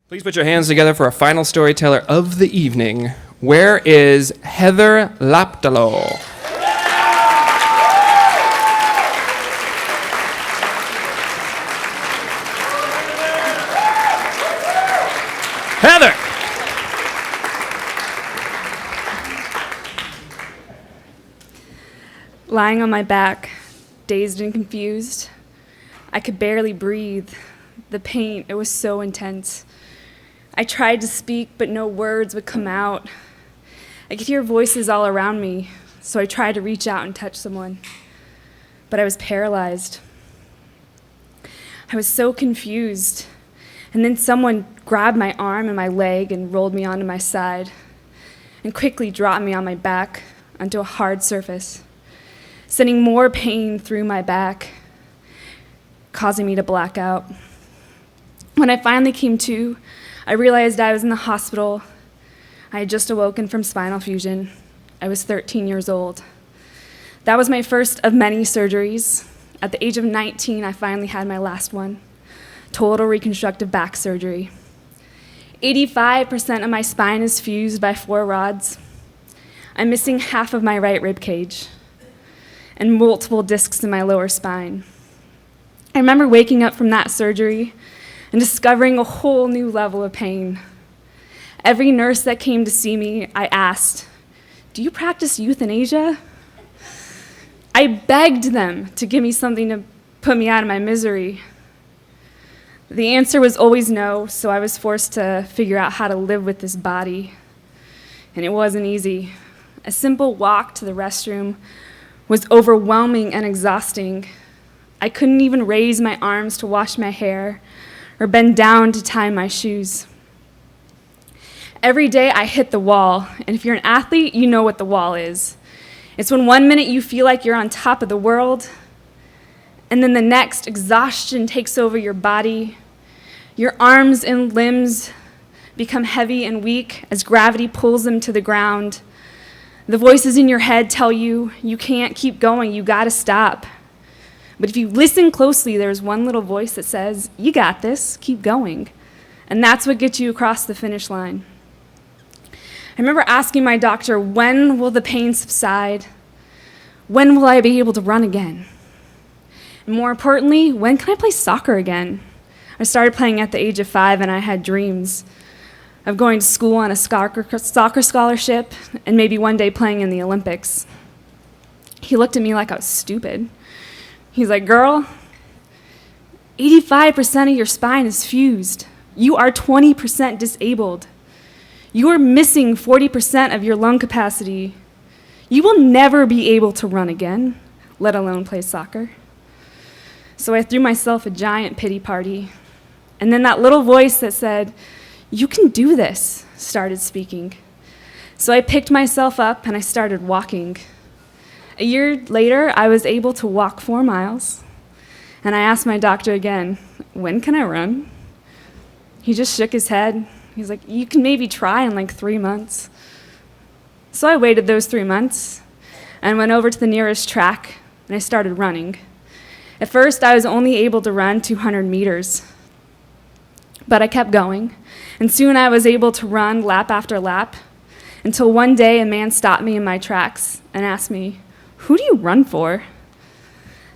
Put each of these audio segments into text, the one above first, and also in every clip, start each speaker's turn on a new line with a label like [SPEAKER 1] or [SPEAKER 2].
[SPEAKER 1] Please put your hands together for our final storyteller of the evening. Where is Heather Laptalo? Heather!
[SPEAKER 2] Lying on my back, dazed and confused, I could barely breathe. The pain, it was so intense. I tried to speak, but no words would come out. I could hear voices all around me, so I tried to reach out and touch someone. But I was paralyzed. I was so confused. And then someone grabbed my arm and my leg and rolled me onto my side and quickly dropped me on my back onto a hard surface, sending more pain through my back, causing me to black out. When I finally came to, I realized I was in the hospital. I had just awoken from spinal fusion. I was 13 years old. That was my first of many surgeries. At the age of 19, I finally had my last one, total reconstructive back surgery. 85% of my spine is fused by 4 rods. I'm missing half of my right rib cage and multiple discs in my lower spine. I remember waking up from that surgery and discovering a whole new level of pain. Every nurse that came to see me, I asked, "Do you practice euthanasia?" I begged them to give me something to put me out of my misery. The answer was always no, so I was forced to figure out how to live with this body. And it wasn't easy. A simple walk to the restroom was overwhelming and exhausting. I couldn't even raise my arms to wash my hair or bend down to tie my shoes. Every day I hit the wall, and if you're an athlete, you know what the wall is. It's when one minute you feel like you're on top of the world, and then the next, exhaustion takes over your body. Your arms and limbs become heavy and weak as gravity pulls them to the ground. The voices in your head tell you, you can't keep going, you gotta stop. But if you listen closely, there's one little voice that says, you got this, keep going. And that's what gets you across the finish line. I remember asking my doctor, when will the pain subside? When will I be able to run again? And more importantly, when can I play soccer again? I started playing at the age of 5, and I had dreams of going to school on a soccer scholarship and maybe one day playing in the Olympics. He looked at me like I was stupid. He's like, girl, 85% of your spine is fused. You are 20% disabled. You are missing 40% of your lung capacity. You will never be able to run again, let alone play soccer. So I threw myself a giant pity party. And then that little voice that said, you can do this, started speaking. So I picked myself up and I started walking. A year later, I was able to walk 4 miles, and I asked my doctor again, when can I run? He just shook his head. He's like, you can maybe try in like 3 months. So I waited those 3 months and went over to the nearest track, and I started running. At first, I was only able to run 200 meters, but I kept going, and soon I was able to run lap after lap until one day a man stopped me in my tracks and asked me, who do you run for?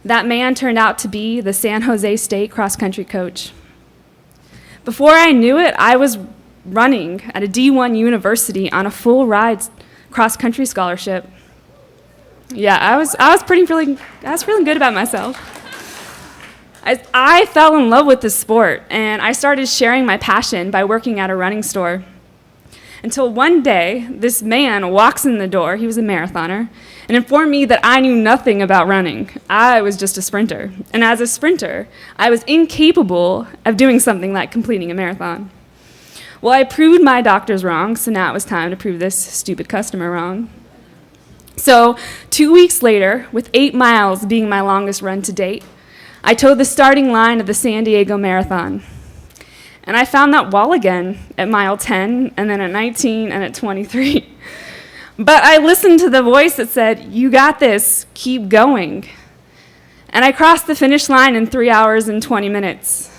[SPEAKER 2] That man turned out to be the San Jose State cross-country coach. Before I knew it, I was running at a D1 university on a full-ride cross-country scholarship. Yeah, I was feeling good about myself. I fell in love with this sport, and I started sharing my passion by working at a running store. Until one day, this man walks in the door, he was a marathoner, and informed me that I knew nothing about running. I was just a sprinter. And as a sprinter, I was incapable of doing something like completing a marathon. Well, I proved my doctors wrong, so now it was time to prove this stupid customer wrong. So 2 weeks later, with 8 miles being my longest run to date, I towed the starting line of the San Diego Marathon. And I found that wall again at mile 10, and then at 19, and at 23. But I listened to the voice that said, you got this, keep going. And I crossed the finish line in 3 hours and 20 minutes.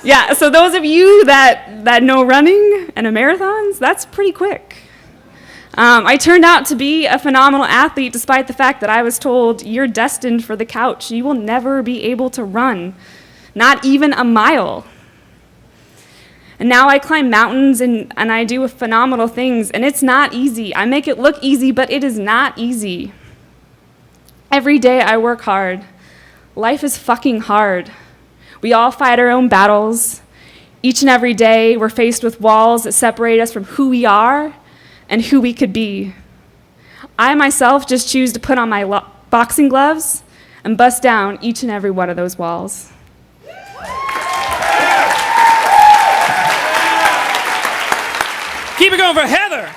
[SPEAKER 2] Yeah, so those of you that know running and marathons, that's pretty quick. I turned out to be a phenomenal athlete despite the fact that I was told, you're destined for the couch. You will never be able to run, not even a mile. And now I climb mountains and I do phenomenal things, and it's not easy. I make it look easy, but it is not easy. Every day I work hard. Life is fucking hard. We all fight our own battles. Each and every day we're faced with walls that separate us from who we are and who we could be. I myself just choose to put on my boxing gloves and bust down each and every one of those walls.
[SPEAKER 1] Keep it going for Heather.